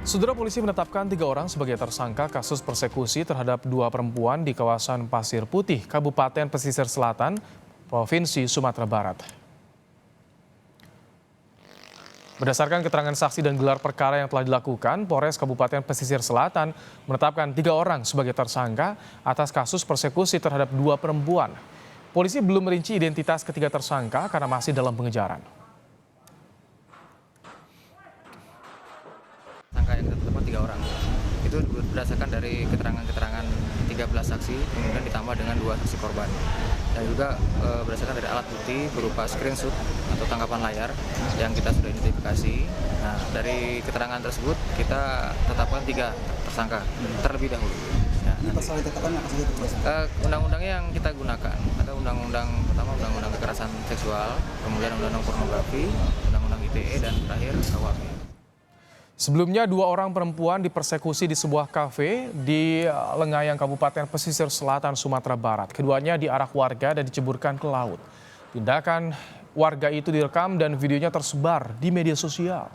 Saudara polisi menetapkan 3 orang sebagai tersangka kasus persekusi terhadap 2 perempuan di kawasan Pasir Putih, Kabupaten Pesisir Selatan, Provinsi Sumatera Barat. Berdasarkan keterangan saksi dan gelar perkara yang telah dilakukan, Polres Kabupaten Pesisir Selatan menetapkan 3 orang sebagai tersangka atas kasus persekusi terhadap 2 perempuan. Polisi belum merinci identitas ketiga tersangka karena masih dalam pengejaran. Tersangka yang kita tetapkan 3 orang. Itu berdasarkan dari keterangan-keterangan 13 saksi, kemudian ditambah dengan 2 saksi korban. Dan juga berdasarkan dari alat bukti berupa screenshot atau tangkapan layar yang kita sudah identifikasi. Nah, dari keterangan tersebut kita tetapkan 3 tersangka terlebih dahulu. Ya, pasal ditetapkan apa saja? undang-undangnya yang kita gunakan ada undang-undang pertama undang-undang kekerasan seksual, kemudian undang-undang pornografi, undang-undang ITE, dan terakhir KUHP. Sebelumnya 2 orang perempuan dipersekusi di sebuah kafe di Lengayang, Kabupaten Pesisir Selatan, Sumatera Barat. Keduanya diarak warga dan diceburkan ke laut. Tindakan warga itu direkam dan videonya tersebar di media sosial.